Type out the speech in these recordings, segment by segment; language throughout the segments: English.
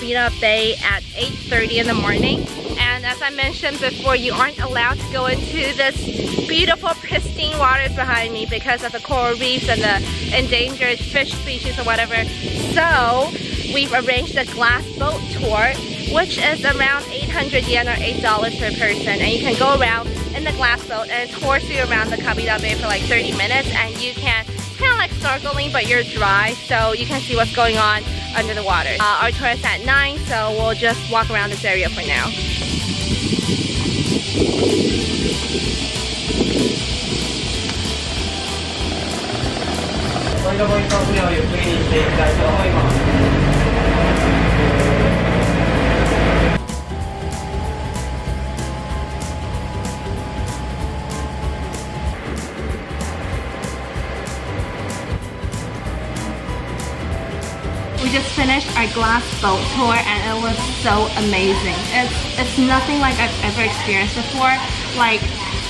Kabira Bay at 8:30 in the morning. And as I mentioned before, you aren't allowed to go into this beautiful pristine waters behind me because of the coral reefs and the endangered fish species or whatever. So we've arranged a glass boat tour, which is around 800 yen or $8 per person, and you can go around in the glass boat and it tours you around the Kabira Bay for like 30 minutes, and you can kind of like snorkeling, but you're dry, so you can see what's going on under the water. Our tour is at 9, so we'll just walk around this area for now. We just finished our glass boat tour and it was so amazing. It's nothing like I've ever experienced before. Like,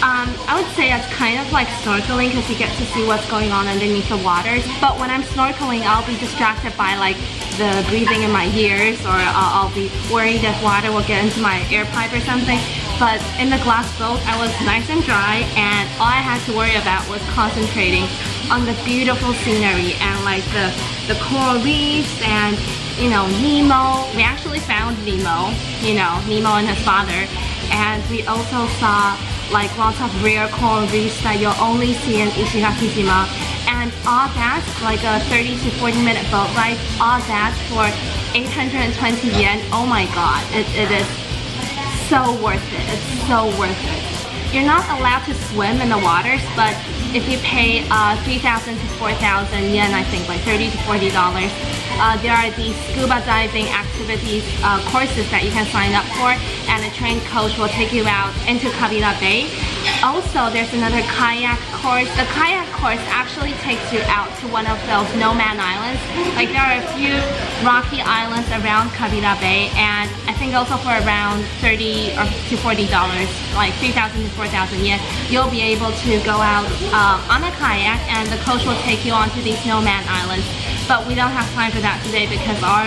I would say it's kind of like snorkeling because you get to see what's going on underneath the waters. But when I'm snorkeling, I'll be distracted by like the breathing in my ears, or I'll be worried if water will get into my air pipe or something. But in the glass boat, I was nice and dry, and all I had to worry about was concentrating on the beautiful scenery and like the coral reefs and, you know, Nemo. We actually found Nemo, you know, Nemo and his father. And we also saw like lots of rare coral reefs that you'll only see in Ishigakijima. And all that, like a 30 to 40 minute boat ride, all that for 820 yen. Oh my god, it is so worth it. It's so worth it. You're not allowed to swim in the waters, but if you pay 3,000 to 4,000 yen, I think like $30 to $40, there are these scuba diving activities courses that you can sign up for, and a trained coach will take you out into Kabira Bay. Also, there's another kayak course. The kayak course actually takes you out to one of those no-man islands. Like, there are a few rocky islands around Kabira Bay, and I think also for around $30 to $40, like 3,000 to 4,000 yen, you'll be able to go out on a kayak, and the coach will take you onto these no-man islands. But we don't have time for that today because our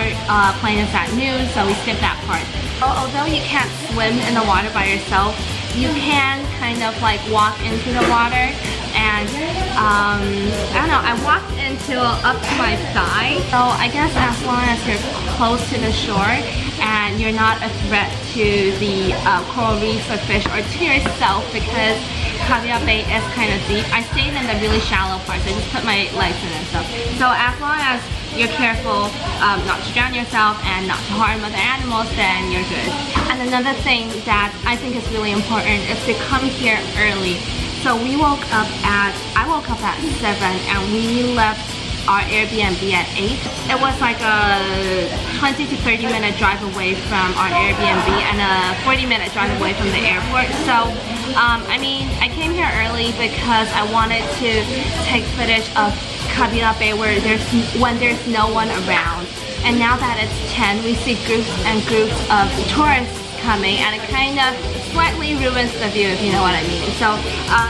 plane is at noon, so we skipped that part. Although you can't swim in the water by yourself, you can kind of like walk into the water, and I don't know, I walked into up to my thigh. So I guess as long as you're close to the shore and you're not a threat to the coral reefs or fish or to yourself, because Kabira Bay is kind of deep. I stayed in the really shallow parts. I just put my legs in and stuff. So as long as you're careful not to drown yourself and not to harm other animals, then you're good. And another thing that I think is really important is to come here early. So I woke up at 7 and we left our Airbnb at 8. It was like a 20 to 30 minute drive away from our Airbnb and a 40 minute drive away from the airport. So I mean, I came here early because I wanted to take footage of Kabira Bay when there's no one around. And now that it's 10, we see groups and groups of tourists coming, and it kind of slightly ruins the view, if you know what I mean. So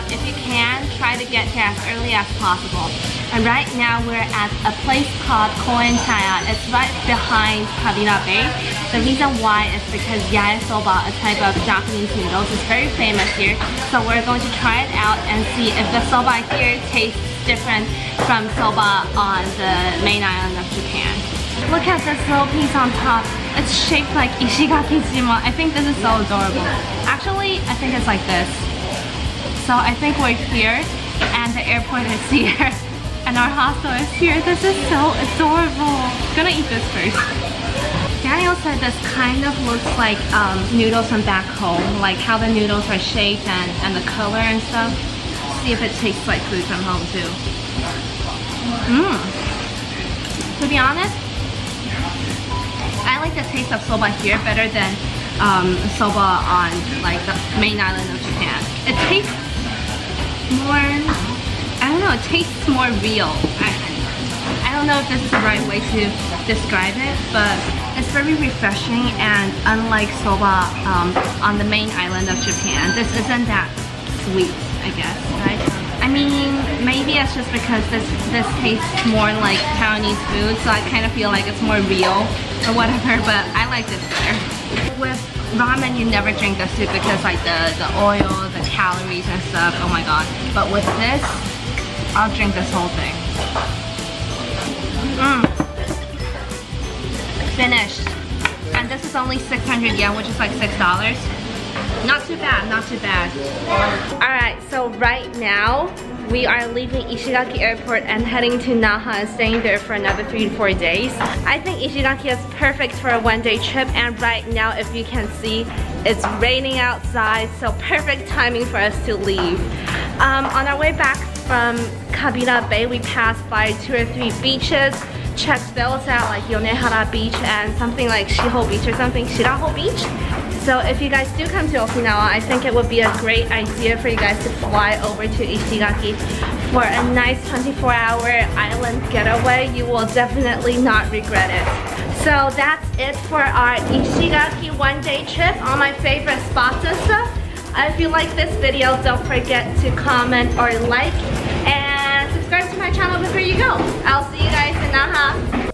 if you can, try to get here as early as possible. And right now we're at a place called Koen-Taya. It's right behind Kabira Bay. The reason why is because Yaeyama, a type of Japanese noodles, is very famous here. So we're going to try it out and see if the soba here tastes different from soba on the main island of Japan. Look at this little piece on top. It's shaped like Ishigakijima. I think this is so adorable. Actually, I think it's like this. So I think we're here, and the airport is here, and our hostel is here. This is so adorable. I'm gonna eat this first. Daniel said this kind of looks like noodles from back home, like how the noodles are shaped and the color and stuff. See if it tastes like food from home too. To be honest, I like the taste of soba here better than soba on like the main island of Japan. It tastes more, I don't know, it tastes more real. I don't know if this is the right way to describe it, but it's very refreshing, and unlike soba on the main island of Japan, this isn't that sweet, I guess, right? I mean, maybe it's just because this tastes more like Taiwanese food, so I kind of feel like it's more real or whatever, but I like this better. With ramen, you never drink the soup because like the oil, the calories and stuff, oh my god. But with this, I'll drink this whole thing. Finished. And this is only 600 yen, which is like $6. Not too bad, not too bad. Alright, so right now, we are leaving Ishigaki Airport and heading to Naha and staying there for another 3 to 4 days. I think Ishigaki is perfect for a one-day trip, and right now, if you can see, it's raining outside, so perfect timing for us to leave. On our way back from Kabira Bay, we passed by 2 or 3 beaches. Check those out, like Yonehara Beach and something like Shiho Beach or something, Shiraho Beach. So if you guys do come to Okinawa, I think it would be a great idea for you guys to fly over to Ishigaki for a nice 24-hour island getaway. You will definitely not regret it. So that's it for our Ishigaki one-day trip, all my favorite spots and stuff. If you like this video, don't forget to comment or like and subscribe to my channel before you go. I'll see you guys in Naha.